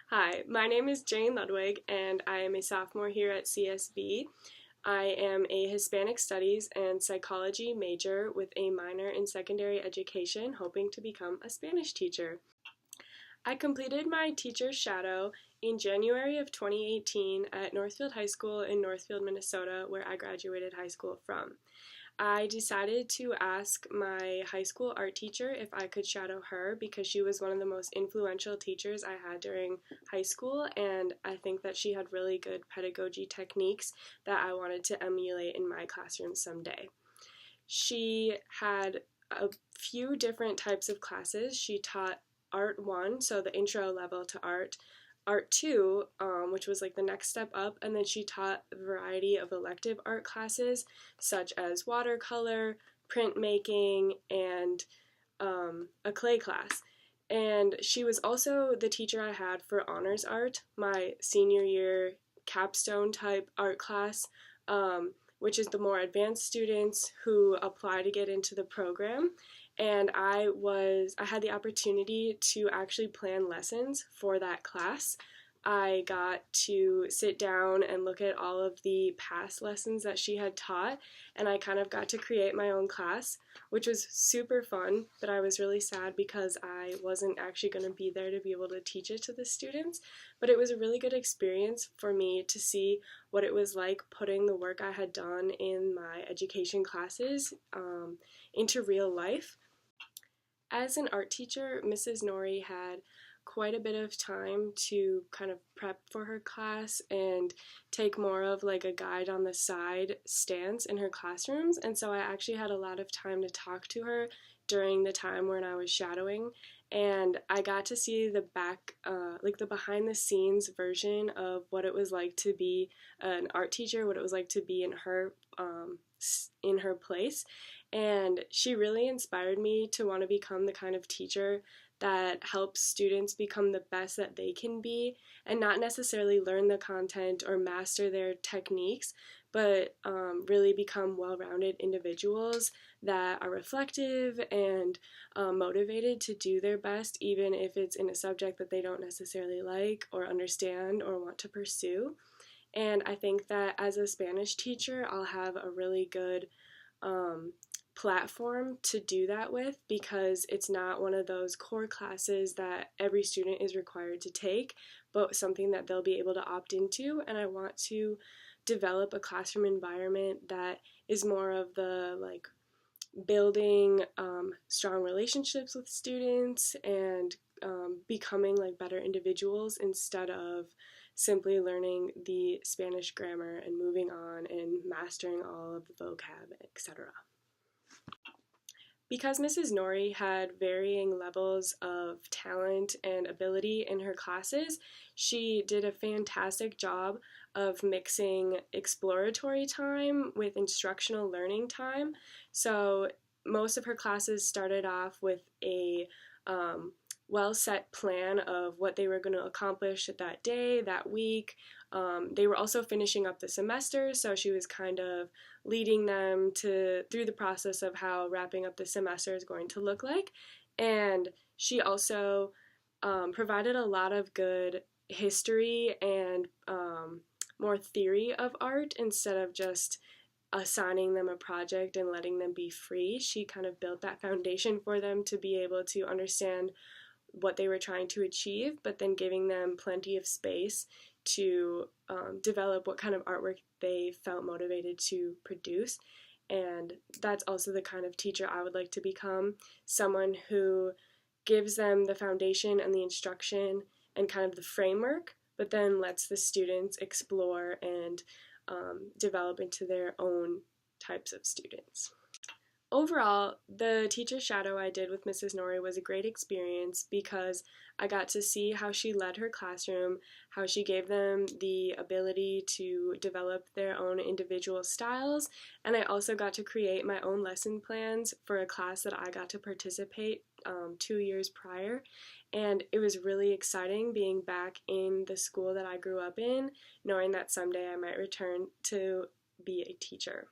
Hi, my name is Jane Ludwig, and I am a sophomore here at CSB. I am a Hispanic Studies and Psychology major with a minor in secondary education, hoping to become a Spanish teacher. I completed my teacher's shadow in January of 2018 at Northfield High School in Northfield, Minnesota, where I graduated high school from. I decided to ask my high school art teacher if I could shadow her because she was one of the most influential teachers I had during high school, and I think that she had really good pedagogy techniques that I wanted to emulate in my classroom someday. She had a few different types of classes. She taught Art 1, so the intro level to art, Art 2, which was like the next step up, and then she taught a variety of elective art classes such as watercolor, printmaking, and a clay class. And she was also the teacher I had for honors art, my senior year capstone type art class, which is the more advanced students who apply to get into the program. And I had the opportunity to actually plan lessons for that class. I got to sit down and look at all of the past lessons that she had taught, and I kind of got to create my own class, which was super fun, but I was really sad because I wasn't actually going to be there to be able to teach it to the students. But it was a really good experience for me to see what it was like putting the work I had done in my education classes into real life. As an art teacher, Mrs. Nori had quite a bit of time to kind of prep for her class and take more of like a guide on the side stance in her classrooms, and so I actually had a lot of time to talk to her during the time when I was shadowing, and I got to see the like the behind the scenes version of what it was like to be an art teacher, what it was like to be in her place, and she really inspired me to want to become the kind of teacher that helps students become the best that they can be and not necessarily learn the content or master their techniques, but really become well-rounded individuals that are reflective and motivated to do their best, even if it's in a subject that they don't necessarily like or understand or want to pursue. And I think that as a Spanish teacher, I'll have a really good platform to do that with, because it's not one of those core classes that every student is required to take, but something that they'll be able to opt into. And I want to develop a classroom environment that is more of the like building strong relationships with students and becoming like better individuals instead of simply learning the Spanish grammar and moving on and mastering all of the vocab, etc. Because Mrs. Nori had varying levels of talent and ability in her classes, she did a fantastic job of mixing exploratory time with instructional learning time. So most of her classes started off with a well-set plan of what they were going to accomplish that day, that week. They were also finishing up the semester, so she was kind of leading them through the process of how wrapping up the semester is going to look like. And she also provided a lot of good history and more theory of art instead of just assigning them a project and letting them be free. She kind of built that foundation for them to be able to understand what they were trying to achieve, but then giving them plenty of space to develop what kind of artwork they felt motivated to produce. And that's also the kind of teacher I would like to become, someone who gives them the foundation and the instruction and kind of the framework, but then lets the students explore and develop into their own types of students. Overall, the teacher shadow I did with Mrs. Nori was a great experience because I got to see how she led her classroom, how she gave them the ability to develop their own individual styles, and I also got to create my own lesson plans for a class that I got to participate 2 years prior, and it was really exciting being back in the school that I grew up in, knowing that someday I might return to be a teacher.